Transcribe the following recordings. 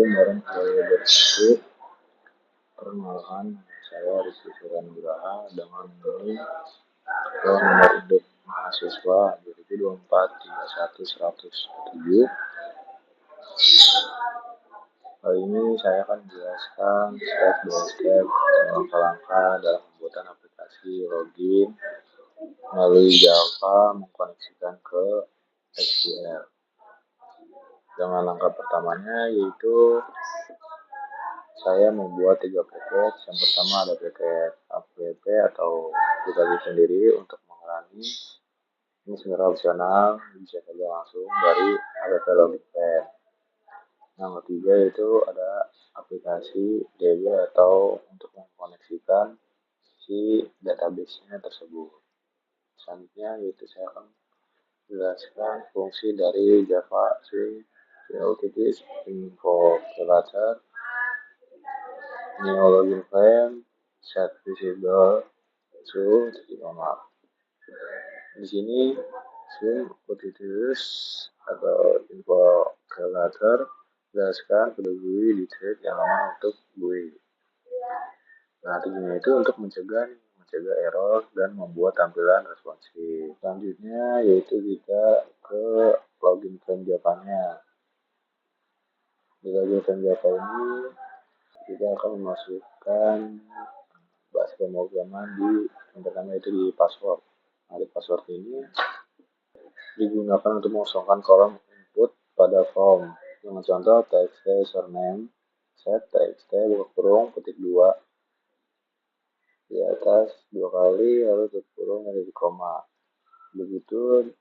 Assalamualaikum warahmatullahi wabarakatuh. Perkenalkan, saya Rizky Suryanugraha dengan NIM nomor induk mahasiswa 2024-31-107. Kali ini saya akan menjelaskan step by step atau langkah-langkah dalam pembuatan aplikasi login melalui Java mengkoneksikan ke SQL. Dengan langkah pertamanya yaitu saya membuat 3 paket. Yang pertama ada paket app atau aplikasi sendiri untuk mengurangi. Ini sebenarnya opsional, bisa saja langsung dari app login pen. Yang ketiga itu ada aplikasi DB atau untuk mengkoneksikan si database-nya tersebut. Selanjutnya yaitu saya akan jelaskan fungsi dari Java Swing info calculator, new login frame, set visible to normal. Di sini swing utilities atau info calculator jelaskan pada GUI di thread yang lama untuk GUI. Nah, tujuannya itu untuk mencegah error dan membuat tampilan responsif. Selanjutnya yaitu kita ke login frame Java-nya. Di login frame Java ini kita akan memasukkan bahasa pemrograman yang pertama itu di password. Nah, di password ini digunakan untuk mengosongkan kolom input pada form. Dengan contoh txt username set txt buka kurung ketik 2 di atas 2 kali lalu tutup kurung dari koma. Begitu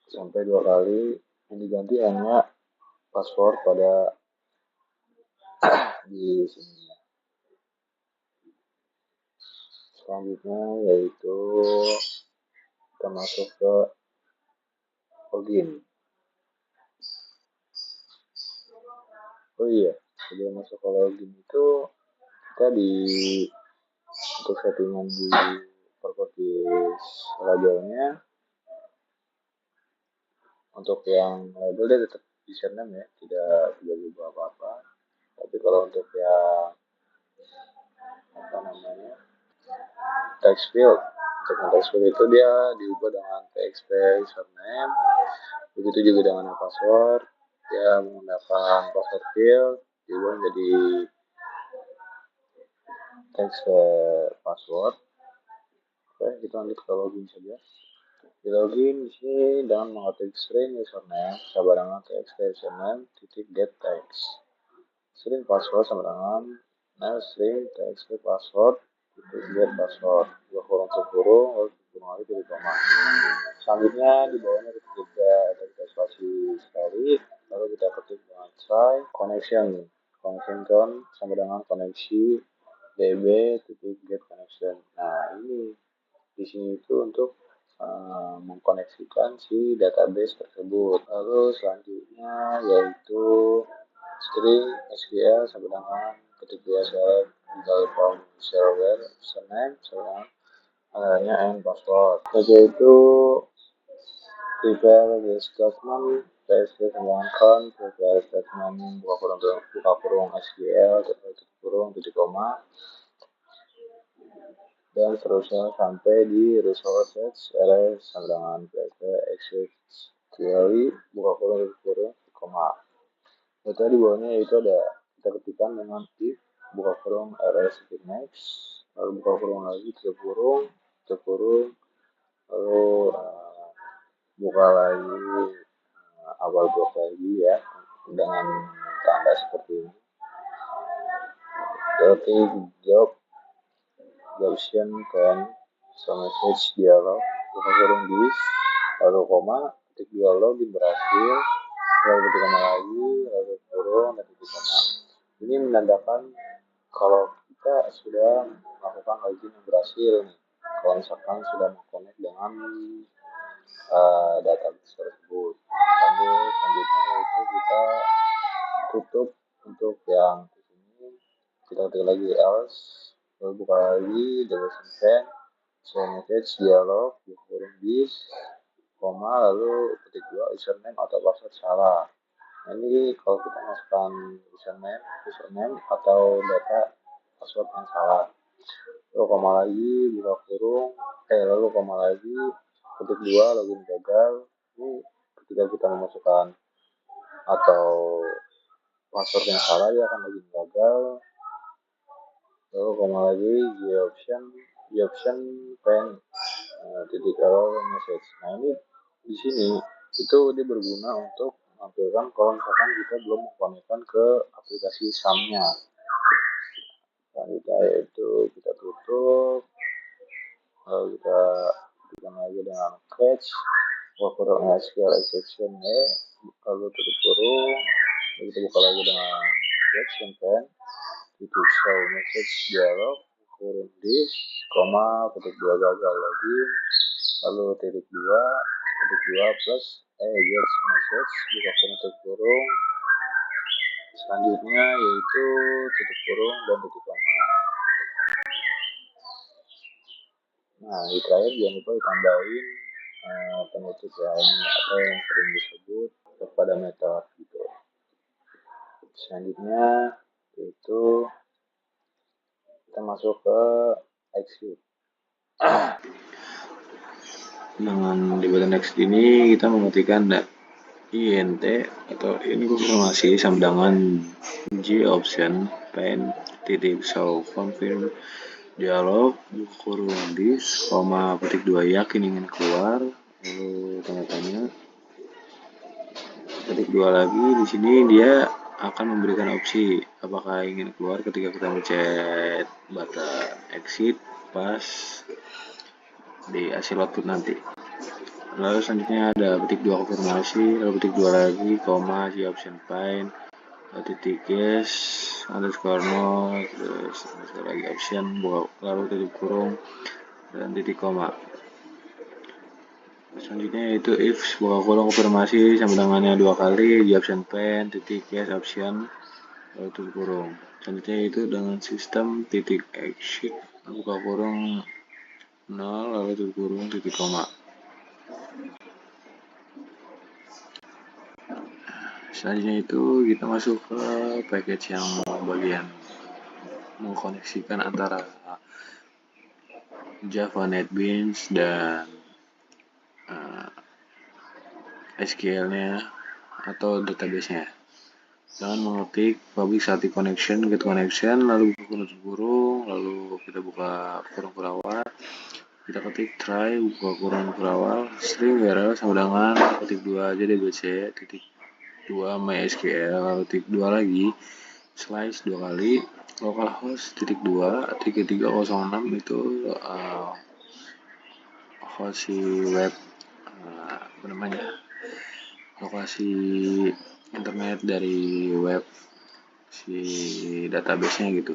sampai 2 kali, yang diganti hanya password pada di sini. Selanjutnya yaitu kita masuk ke login. Oh iya, sebelum masuk ke login itu kita untuk settingan di properties labelnya, untuk yang label dia tetap username ya, tidak berubah apa-apa. Tapi kalau untuk yang text field, untuk text field itu dia diubah dengan txt username. Begitu juga dengan password, dia menggunakan password field diubah menjadi text password. Oke, kita lanjut ke login saja. Di login di sini dengan mengetik string username sama dengan txt username titik get text. String password sama dengan string txt password titik get password. Dua kurung lalu kurung lagi titik koma. Selanjutnya di bawahnya kita ada spasi sekali, lalu kita ketik dengan try connection sama dengan koneksi db titik get connection. Nah, ini di sini itu untuk mengkoneksikan si database tersebut. Lalu selanjutnya yaitu string SQL sama dengan ketik SQL tinggal form server username sama adanya and password. Yaitu prepare the statement PSP kembangkan prepare statement buka kurung SQL tutup kurung titik koma dan seterusnya sampai di resources ls sama dengan PSP exit query buka kurung tutup kurung koma. Itu di bawahnya itu ada kita ketikkan dengan if buka kurung ls next lalu buka kurung lagi tutup kurung lalu buka lagi awal blok lagi ya dengan tanda seperti ini. Ketik job option kan message dialog buka kurung this lalu koma ketik dialog berhasil lalu ketik koma lagi lalu kurung dan ketik koma. Ini menandakan kalau kita sudah melakukan login yang berhasil nih. Kalau misalkan sudah mengkonek dengan database tersebut. Selanjutnya yaitu kita tutup untuk yang di sini. Kita ketik lagi else, lalu buka lagi double send message dialog buka kurung this koma lalu ketik 2 username atau password salah. Nah, ini kalau kita masukkan username atau data password yang salah, lalu koma lagi, buka kurung, lalu koma lagi, ketik 2, login gagal. Ini ketika kita memasukkan atau password yang salah, dia akan login gagal. Lalu koma lagi, option pen titik error message. Nah, ini di sini itu dia berguna untuk menampilkan kalau misalkan kita belum mengkonekkan ke aplikasi SAM-nya. Selanjutnya yaitu kita tutup, lalu kita berikan lagi dengan catch, kurung SQL exception lalu tutup kurung, lalu kita buka lagi dengan caption pen, titik show message dialog, kurung this, koma, ketik 2 gagal login, lalu titik 2 plus get message, buka kurung tutup kurung, selanjutnya yaitu tutup kurung dan tutup koma. Nah, di terakhir jangan lupa ditambahin penutup ya, ini atau yang sering disebut kepada metode gitu. Selanjutnya itu kita masuk ke execute. Dengan di button next ini kita mengetikkan int atau informasi sama dengan g option pen titik show confirm dialog kurung this, koma petik 2 yakin ingin keluar, lalu tanda tanya, petik 2 lagi. Di sini dia akan memberikan opsi apakah ingin keluar ketika kita mencet button exit pas di hasil output nanti. Lalu selanjutnya ada petik 2 konfirmasi, lalu petik 2 lagi, koma, si option fine, titik guess, underscore no, terus underscore lagi option, lalu titik kurung, dan titik koma. Selanjutnya yaitu if buka kurung konfirmasi sama dengannya 2 kali, di option pen, titik guess option, lalu tutup kurung. Selanjutnya itu dengan sistem titik exit, buka kurung 0, lalu tutup kurung, titik koma. Selanjutnya itu kita masuk ke package yang bagian mengkoneksikan antara Java NetBeans dan SQL-nya atau database-nya. Dengan mengetik public static connection, get connection, lalu buka tutup kurung, lalu kita buka kurung kurawal, kita ketik try, buka kurung kurawal, string URL sama dengan ketik 2 aja dbc, titik 2 MySQL, lalu titik 2 lagi, slice 2 kali, localhost titik 2 3306 itu lokasi web lokasi internet dari web si database-nya gitu.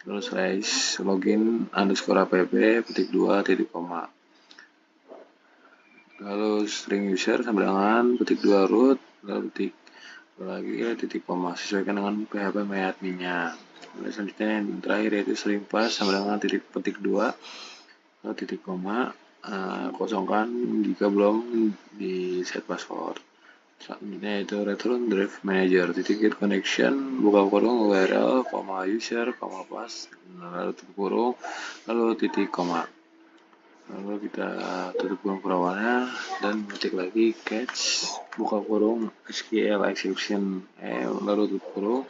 Lalu slash login underscore app petik 2 titik koma. Lalu string user sama dengan petik 2 root, lalu petik lagi titik koma sesuaikan dengan PHP MyAdmin-nya. Lalu selanjutnya yang terakhir yaitu string pass sama dengan petik 2 lalu titik koma, kosongkan jika belum di set password. Selanjutnya itu return drive manager titik get connection, buka kurung URL, user, pass, lalu tutup kurung, lalu titik koma. Lalu kita tutup kurung kurawalnya dan ketik lagi catch, buka kurung SQL exception, lalu tutup kurung,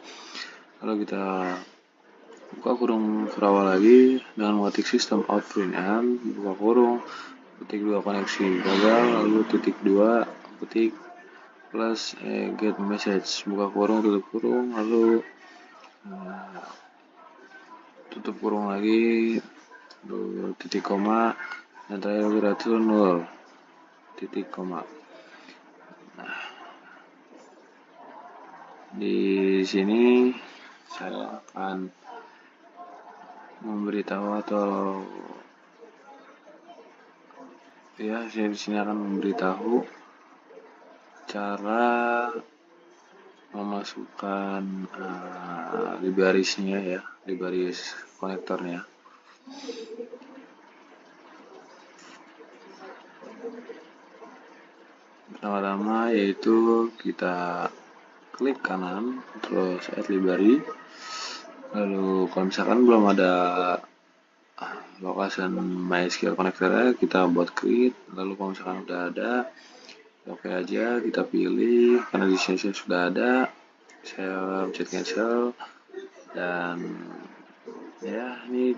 lalu kita buka kurung kurawal lagi dengan mengetik sistem out println, buka kurung, petik 2 koneksi gagal, lalu titik 2 petik plus get message, buka kurung tutup kurung, lalu tutup kurung lagi, lalu titik koma, dan terakhir return null titik koma. Nah, di sini saya akan memberitahu atau saya di sini akan memberitahu cara memasukkan libraries-nya ya, libraries konektornya. Pertama-tama yaitu kita klik kanan, terus add library. Lalu kalau misalkan belum ada location MySQL connector, kita buat create. Lalu kalau misalkan udah ada, oke aja, kita pilih. Karena di sini sudah ada, saya pencet cancel. Dan ya, ini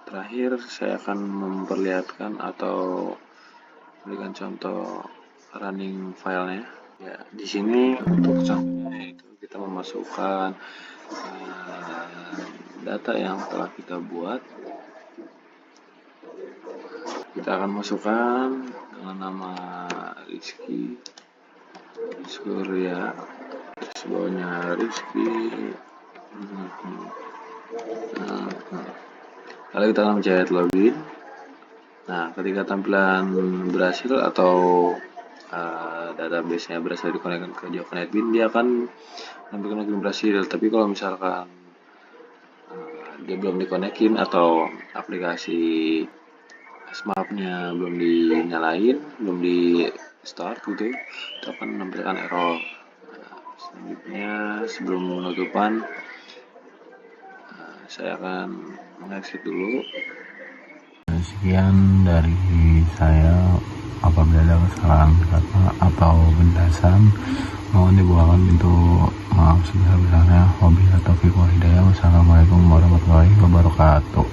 terakhir saya akan memperlihatkan atau berikan contoh running filenya. Ya, di sini untuk contohnya itu kita memasukkan data yang telah kita buat. Kita akan masukkan dengan nama Rizky Surya, sebawahnya Rizky. Lalu kita akan mencet login. Nah, ketika tampilan berhasil atau database-nya berhasil dikonekkan ke Java NetBeans, dia akan tampilkan login berhasil. Tapi kalau misalkan dia belum dikonekin atau aplikasi Smart-nya belum dinyalain, belum di start gitu, itu akan menampilkan error. Selanjutnya, sebelum penutupan, saya akan mengexit dulu. Sekian dari saya. Apabila ada kesalahan kata atau penjelasan, mohon dibukakan pintu maaf sebesar-besarnya. Wabillahi taufiq wal hidayah. Wassalamualaikum warahmatullahi wabarakatuh.